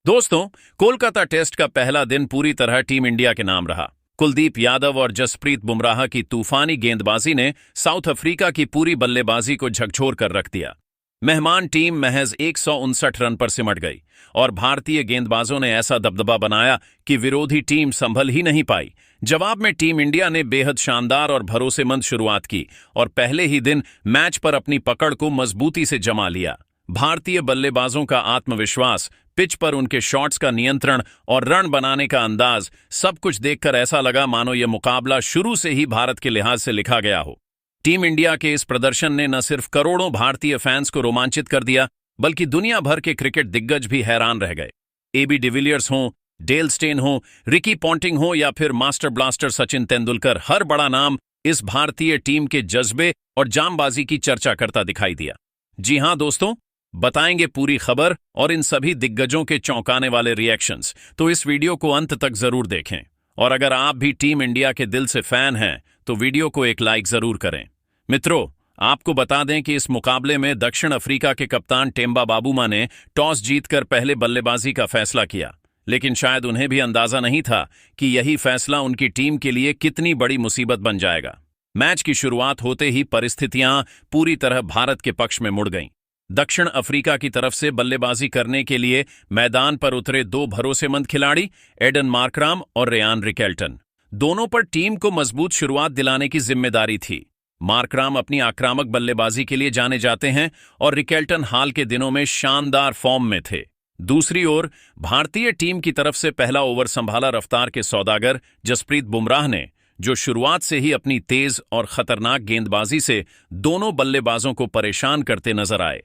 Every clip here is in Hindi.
दोस्तों, कोलकाता टेस्ट का पहला दिन पूरी तरह टीम इंडिया के नाम रहा। कुलदीप यादव और जसप्रीत बुमराह की तूफानी गेंदबाजी ने साउथ अफ्रीका की पूरी बल्लेबाजी को झकझोर कर रख दिया। मेहमान टीम महज 159 रन पर सिमट गई और भारतीय गेंदबाजों ने ऐसा दबदबा बनाया कि विरोधी टीम संभल ही नहीं पाई। जवाब में टीम इंडिया ने बेहद शानदार और भरोसेमंद शुरुआत की और पहले ही दिन मैच पर अपनी पकड़ को मजबूती से जमा लिया। भारतीय बल्लेबाजों का आत्मविश्वास, पिच पर उनके शॉट्स का नियंत्रण और रन बनाने का अंदाज, सब कुछ देखकर ऐसा लगा मानो यह मुकाबला शुरू से ही भारत के लिहाज से लिखा गया हो। टीम इंडिया के इस प्रदर्शन ने न सिर्फ करोड़ों भारतीय फैंस को रोमांचित कर दिया, बल्कि दुनिया भर के क्रिकेट दिग्गज भी हैरान रह गए। एबी डिविलियर्स हों, डेल स्टेन हो, रिकी पॉन्टिंग हो या फिर मास्टर ब्लास्टर सचिन तेंदुलकर, हर बड़ा नाम इस भारतीय टीम के जज्बे और जांबाजी की चर्चा करता दिखाई दिया। जी हां दोस्तों, बताएंगे पूरी खबर और इन सभी दिग्गजों के चौंकाने वाले रिएक्शंस, तो इस वीडियो को अंत तक जरूर देखें। और अगर आप भी टीम इंडिया के दिल से फैन हैं तो वीडियो को एक लाइक जरूर करें। मित्रों, आपको बता दें कि इस मुकाबले में दक्षिण अफ्रीका के कप्तान टेम्बा बाबूमा ने टॉस जीतकर पहले बल्लेबाजी का फैसला किया, लेकिन शायद उन्हें भी अंदाजा नहीं था कि यही फैसला उनकी टीम के लिए कितनी बड़ी मुसीबत बन जाएगा। मैच की शुरुआत होते ही परिस्थितियां पूरी तरह भारत के पक्ष में मुड़ गईं। दक्षिण अफ्रीका की तरफ से बल्लेबाजी करने के लिए मैदान पर उतरे दो भरोसेमंद खिलाड़ी एडन मार्कराम और रेयान रिकेल्टन। दोनों पर टीम को मजबूत शुरुआत दिलाने की जिम्मेदारी थी। मार्कराम अपनी आक्रामक बल्लेबाजी के लिए जाने जाते हैं और रिकेल्टन हाल के दिनों में शानदार फॉर्म में थे। दूसरी ओर भारतीय टीम की तरफ से पहला ओवर संभाला रफ्तार के सौदागर जसप्रीत बुमराह ने, जो शुरुआत से ही अपनी तेज और खतरनाक गेंदबाजी से दोनों बल्लेबाजों को परेशान करते नजर आए।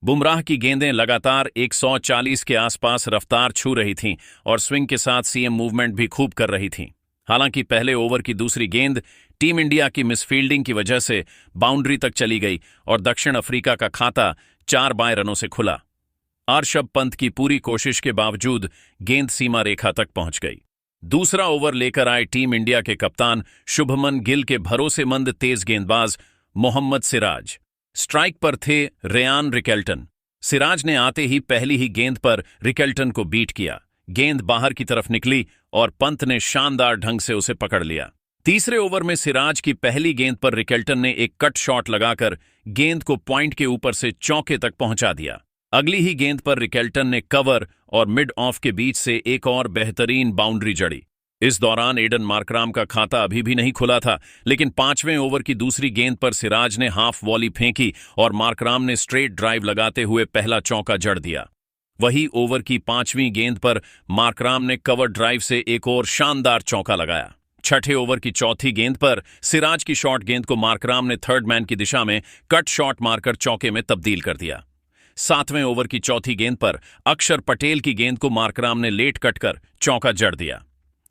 बुमराह की गेंदें लगातार 140 के आसपास रफ्तार छू रही थीं और स्विंग के साथ सीएम मूवमेंट भी खूब कर रही थीं। हालांकि पहले ओवर की दूसरी गेंद टीम इंडिया की मिसफील्डिंग की वजह से बाउंड्री तक चली गई और दक्षिण अफ्रीका का खाता 4 बाय रनों से खुला। ऋषभ पंत की पूरी कोशिश के बावजूद गेंद सीमा रेखा तक पहुंच गई। दूसरा ओवर लेकर आए टीम इंडिया के कप्तान शुभमन गिल के भरोसेमंद तेज गेंदबाज मोहम्मद सिराज। स्ट्राइक पर थे रेयान रिकेल्टन। सिराज ने आते ही पहली ही गेंद पर रिकेल्टन को बीट किया। गेंद बाहर की तरफ निकली और पंत ने शानदार ढंग से उसे पकड़ लिया। तीसरे ओवर में सिराज की पहली गेंद पर रिकेल्टन ने एक कट शॉट लगाकर गेंद को पॉइंट के ऊपर से चौके तक पहुंचा दिया। अगली ही गेंद पर रिकेल्टन ने कवर और मिड ऑफ के बीच से एक और बेहतरीन बाउंड्री जड़ी। इस दौरान एडन मार्कराम का खाता अभी भी नहीं खुला था, लेकिन 5वें ओवर की दूसरी गेंद पर सिराज ने हाफ वॉली फेंकी और मार्कराम ने स्ट्रेट ड्राइव लगाते हुए पहला चौका जड़ दिया। वही ओवर की 5वीं गेंद पर मार्कराम ने कवर ड्राइव से एक और शानदार चौका लगाया। छठे ओवर की चौथी गेंद पर सिराज की शॉर्ट गेंद को मार्कराम ने थर्ड मैन की दिशा में कट शॉट मारकर चौके में तब्दील कर दिया। 7वें ओवर की चौथी गेंद पर अक्षर पटेल की गेंद को मार्कराम ने लेट कट कर चौका जड़ दिया।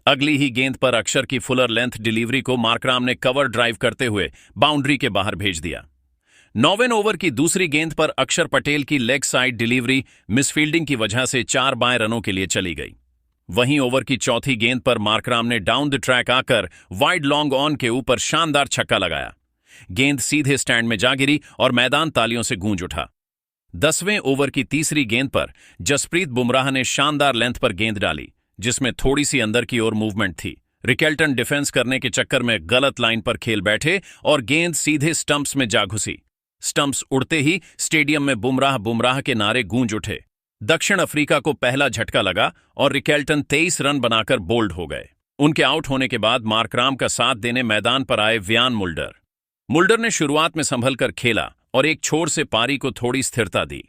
अगली ही गेंद पर अक्षर की फुलर लेंथ डिलीवरी को मार्कराम ने कवर ड्राइव करते हुए बाउंड्री के बाहर भेज दिया। 9वें ओवर की दूसरी गेंद पर अक्षर पटेल की लेग साइड डिलीवरी मिसफील्डिंग की वजह से 4 बाय रनों के लिए चली गई। वहीं ओवर की चौथी गेंद पर मार्कराम ने डाउन द ट्रैक आकर वाइड लॉन्ग ऑन के ऊपर शानदार छक्का लगाया। गेंद सीधे स्टैंड में जा गिरी और मैदान तालियों से गूंज उठा। 10वें ओवर की तीसरी गेंद पर जसप्रीत बुमराह ने शानदार लेंथ पर गेंद डाली, जिसमें थोड़ी सी अंदर की ओर मूवमेंट थी। रिकेल्टन डिफेंस करने के चक्कर में गलत लाइन पर खेल बैठे और गेंद सीधे स्टंप्स में जा घुसी। स्टंप्स उड़ते ही स्टेडियम में बुमराह बुमराह के नारे गूंज उठे। दक्षिण अफ्रीका को पहला झटका लगा और रिकेल्टन 23 रन बनाकर बोल्ड हो गए। उनके आउट होने के बाद मार्कराम का साथ देने मैदान पर आए व्यान मुल्डर। मुल्डर ने शुरुआत में संभल कर खेला और एक छोर से पारी को थोड़ी स्थिरता दी।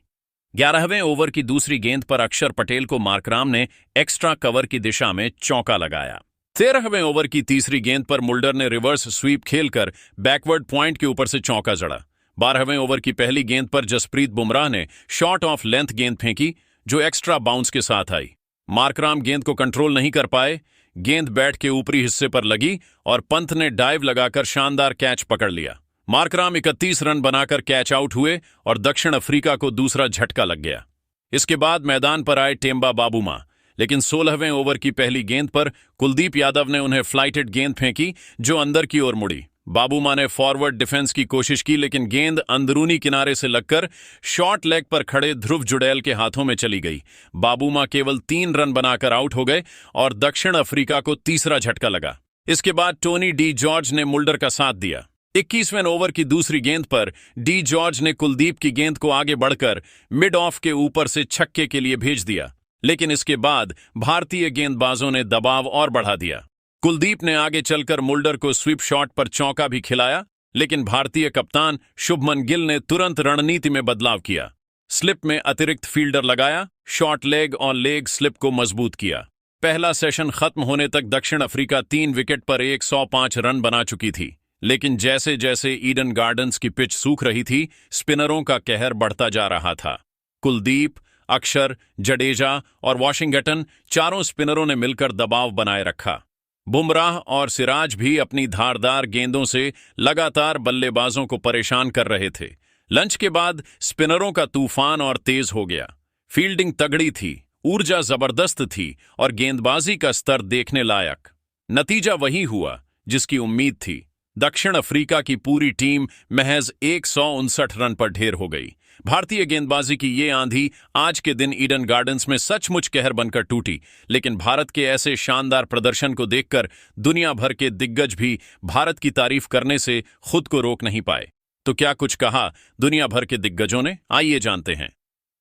11वें ओवर की दूसरी गेंद पर अक्षर पटेल को मार्कराम ने एक्स्ट्रा कवर की दिशा में चौका लगाया। 13वें ओवर की तीसरी गेंद पर मुल्डर ने रिवर्स स्वीप खेलकर बैकवर्ड पॉइंट के ऊपर से चौका जड़ा। 12वें ओवर की पहली गेंद पर जसप्रीत बुमराह ने शॉर्ट ऑफ लेंथ गेंद फेंकी, जो एक्स्ट्रा बाउंस के साथ आई। मार्कराम गेंद को कंट्रोल नहीं कर पाए। गेंद बैट के ऊपरी हिस्से पर लगी और पंत ने डाइव लगाकर शानदार कैच पकड़ लिया। मार्कराम 31 रन बनाकर कैच आउट हुए और दक्षिण अफ्रीका को दूसरा झटका लग गया। इसके बाद मैदान पर आए टेम्बा बाबूमा, लेकिन 16वें ओवर की पहली गेंद पर कुलदीप यादव ने उन्हें फ्लाइटेड गेंद फेंकी, जो अंदर की ओर मुड़ी। बाबूमा ने फॉरवर्ड डिफेंस की कोशिश की, लेकिन गेंद अंदरूनी किनारे से लगकर शॉर्ट लेग पर खड़े ध्रुव जुड़ैल के हाथों में चली गई। बाबूमा केवल 3 रन बनाकर आउट हो गए और दक्षिण अफ्रीका को तीसरा झटका लगा। इसके बाद टोनी डी जॉर्ज ने मुल्डर का साथ दिया। 21वें ओवर की दूसरी गेंद पर डी जॉर्ज ने कुलदीप की गेंद को आगे बढ़कर मिड ऑफ के ऊपर से छक्के के लिए भेज दिया, लेकिन इसके बाद भारतीय गेंदबाजों ने दबाव और बढ़ा दिया। कुलदीप ने आगे चलकर मुल्डर को स्वीप शॉट पर चौका भी खिलाया, लेकिन भारतीय कप्तान शुभमन गिल ने तुरंत रणनीति में बदलाव किया। स्लिप में अतिरिक्त फील्डर लगाया, शॉर्ट लेग और लेग स्लिप को मजबूत किया। पहला सेशन खत्म होने तक दक्षिण अफ्रीका 3 विकेट पर 105 रन बना चुकी थी, लेकिन जैसे जैसे ईडन गार्डन्स की पिच सूख रही थी, स्पिनरों का कहर बढ़ता जा रहा था। कुलदीप, अक्षर, जडेजा और वॉशिंगटन चारों स्पिनरों ने मिलकर दबाव बनाए रखा। बुमराह और सिराज भी अपनी धारदार गेंदों से लगातार बल्लेबाजों को परेशान कर रहे थे। लंच के बाद स्पिनरों का तूफान और तेज हो गया। फील्डिंग तगड़ी थी, ऊर्जा जबरदस्त थी और गेंदबाजी का स्तर देखने लायक। नतीजा वही हुआ जिसकी उम्मीद थी। दक्षिण अफ्रीका की पूरी टीम महज 159 रन पर ढेर हो गई। भारतीय गेंदबाजी की ये आंधी आज के दिन ईडन गार्डन्स में सचमुच कहर बनकर टूटी, लेकिन भारत के ऐसे शानदार प्रदर्शन को देखकर दुनिया भर के दिग्गज भी भारत की तारीफ करने से खुद को रोक नहीं पाए। तो क्या कुछ कहा दुनिया भर के दिग्गजों ने, आइए जानते हैं।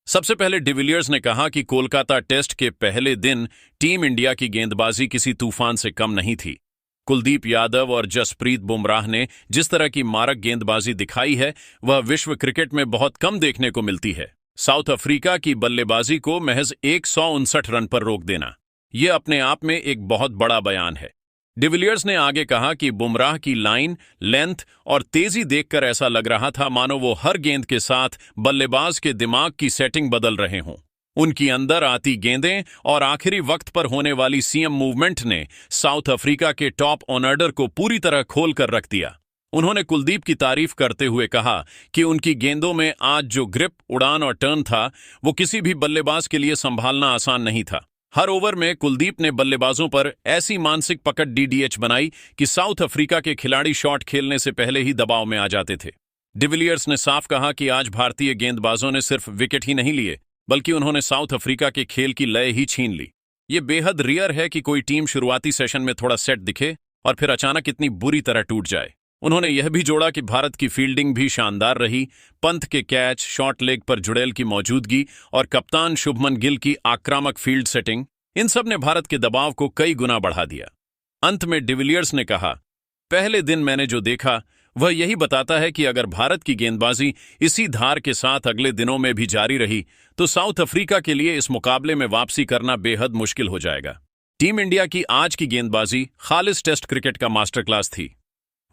सबसे पहले डिविलियर्स ने कहा कि कोलकाता टेस्ट के पहले दिन टीम इंडिया की गेंदबाजी किसी तूफान से कम नहीं थी। कुलदीप यादव और जसप्रीत बुमराह ने जिस तरह की मारक गेंदबाजी दिखाई है, वह विश्व क्रिकेट में बहुत कम देखने को मिलती है। साउथ अफ्रीका की बल्लेबाजी को महज 159 रन पर रोक देना, यह अपने आप में एक बहुत बड़ा बयान है। डिविलियर्स ने आगे कहा कि बुमराह की लाइन, लेंथ और तेजी देखकर ऐसा लग रहा था मानो वो हर गेंद के साथ बल्लेबाज के दिमाग की सेटिंग बदल रहे हों। उनकी अंदर आती गेंदें और आखिरी वक्त पर होने वाली सीएम मूवमेंट ने साउथ अफ्रीका के टॉप ऑर्डर को पूरी तरह खोल कर रख दिया। उन्होंने कुलदीप की तारीफ करते हुए कहा कि उनकी गेंदों में आज जो ग्रिप, उड़ान और टर्न था, वो किसी भी बल्लेबाज के लिए संभालना आसान नहीं था। हर ओवर में कुलदीप ने बल्लेबाजों पर ऐसी मानसिक पकड़ डीडीएच बनाई कि साउथ अफ्रीका के खिलाड़ी शॉट खेलने से पहले ही दबाव में आ जाते थे। डिविलियर्स ने साफ कहा कि आज भारतीय गेंदबाजों ने सिर्फ विकेट ही नहीं लिए, बल्कि उन्होंने साउथ अफ्रीका के खेल की लय ही छीन ली। ये बेहद रेयर है कि कोई टीम शुरुआती सेशन में थोड़ा सेट दिखे और फिर अचानक इतनी बुरी तरह टूट जाए। उन्होंने यह भी जोड़ा कि भारत की फील्डिंग भी शानदार रही। पंत के कैच, शॉर्ट लेग पर जुड़ैल की मौजूदगी और कप्तान शुभमन गिल की आक्रामक फील्ड सेटिंग, इन सब ने भारत के दबाव को कई गुना बढ़ा दिया। अंत में डिविलियर्स ने कहा, पहले दिन मैंने जो देखा वह यही बताता है कि अगर भारत की गेंदबाजी इसी धार के साथ अगले दिनों में भी जारी रही तो साउथ अफ्रीका के लिए इस मुकाबले में वापसी करना बेहद मुश्किल हो जाएगा। टीम इंडिया की आज की गेंदबाजी खालिस टेस्ट क्रिकेट का मास्टर क्लास थी।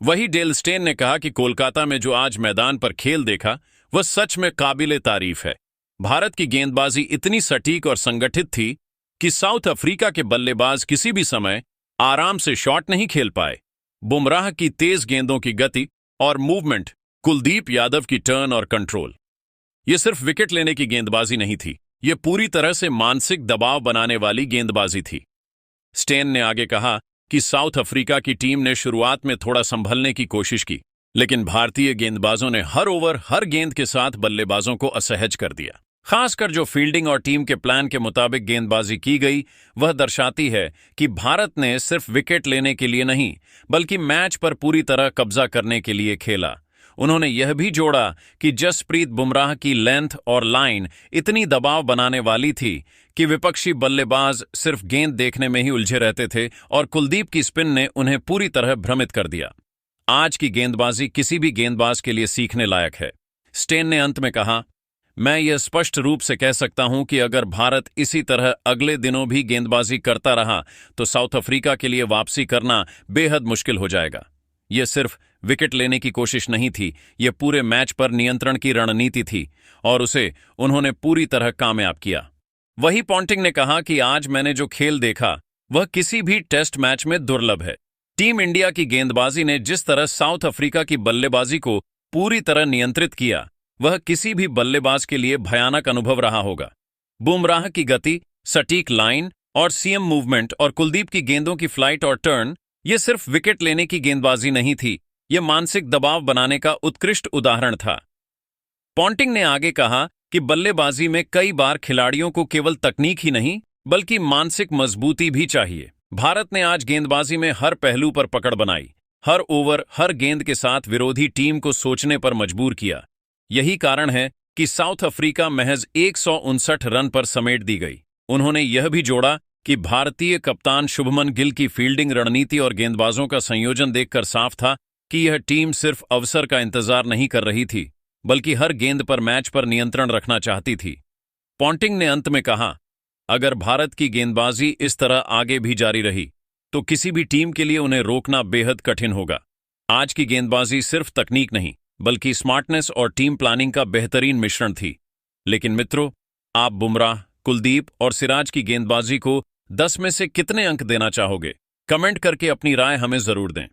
वही डेल स्टेन ने कहा कि कोलकाता में जो आज मैदान पर खेल देखा वह सच में काबिले तारीफ है। भारत की गेंदबाजी इतनी सटीक और संगठित थी कि साउथ अफ्रीका के बल्लेबाज किसी भी समय आराम से शॉट नहीं खेल पाए। बुमराह की तेज गेंदों की गति और मूवमेंट, कुलदीप यादव की टर्न और कंट्रोल, यह सिर्फ विकेट लेने की गेंदबाजी नहीं थी, यह पूरी तरह से मानसिक दबाव बनाने वाली गेंदबाजी थी। स्टेन ने आगे कहा कि साउथ अफ्रीका की टीम ने शुरुआत में थोड़ा संभलने की कोशिश की, लेकिन भारतीय गेंदबाजों ने हर ओवर, हर गेंद के साथ बल्लेबाजों को असहज कर दिया। खासकर जो फील्डिंग और टीम के प्लान के मुताबिक गेंदबाजी की गई, वह दर्शाती है कि भारत ने सिर्फ विकेट लेने के लिए नहीं, बल्कि मैच पर पूरी तरह कब्जा करने के लिए खेला। उन्होंने यह भी जोड़ा कि जसप्रीत बुमराह की लेंथ और लाइन इतनी दबाव बनाने वाली थी कि विपक्षी बल्लेबाज सिर्फ गेंद देखने में ही उलझे रहते थे और कुलदीप की स्पिन ने उन्हें पूरी तरह भ्रमित कर दिया। आज की गेंदबाजी किसी भी गेंदबाज के लिए सीखने लायक है। स्टेन ने अंत में कहा, मैं यह स्पष्ट रूप से कह सकता हूं कि अगर भारत इसी तरह अगले दिनों भी गेंदबाजी करता रहा तो साउथ अफ्रीका के लिए वापसी करना बेहद मुश्किल हो जाएगा। यह सिर्फ विकेट लेने की कोशिश नहीं थी, यह पूरे मैच पर नियंत्रण की रणनीति थी और उसे उन्होंने पूरी तरह कामयाब किया। वही पॉन्टिंग ने कहा कि आज मैंने जो खेल देखा वह किसी भी टेस्ट मैच में दुर्लभ है। टीम इंडिया की गेंदबाजी ने जिस तरह साउथ अफ्रीका की बल्लेबाजी को पूरी तरह नियंत्रित किया, वह किसी भी बल्लेबाज के लिए भयानक अनुभव रहा होगा। बुमराह की गति, सटीक लाइन और सीएम मूवमेंट और कुलदीप की गेंदों की फ्लाइट और टर्न, ये सिर्फ विकेट लेने की गेंदबाजी नहीं थी, यह मानसिक दबाव बनाने का उत्कृष्ट उदाहरण था। पॉन्टिंग ने आगे कहा कि बल्लेबाजी में कई बार खिलाड़ियों को केवल तकनीक ही नहीं बल्कि मानसिक मजबूती भी चाहिए। भारत ने आज गेंदबाजी में हर पहलू पर पकड़ बनाई, हर ओवर, हर गेंद के साथ विरोधी टीम को सोचने पर मजबूर किया। यही कारण है कि साउथ अफ्रीका महज 159 रन पर समेट दी गई। उन्होंने यह भी जोड़ा कि भारतीय कप्तान शुभमन गिल की फील्डिंग रणनीति और गेंदबाजों का संयोजन देखकर साफ था कि यह टीम सिर्फ अवसर का इंतजार नहीं कर रही थी, बल्कि हर गेंद पर मैच पर नियंत्रण रखना चाहती थी। पॉन्टिंग ने अंत में कहा, अगर भारत की गेंदबाजी इस तरह आगे भी जारी रही तो किसी भी टीम के लिए उन्हें रोकना बेहद कठिन होगा। आज की गेंदबाजी सिर्फ तकनीक नहीं बल्कि स्मार्टनेस और टीम प्लानिंग का बेहतरीन मिश्रण थी। लेकिन मित्रों, आप बुमराह, कुलदीप और सिराज की गेंदबाजी को 10 में से कितने अंक देना चाहोगे? कमेंट करके अपनी राय हमें जरूर दें।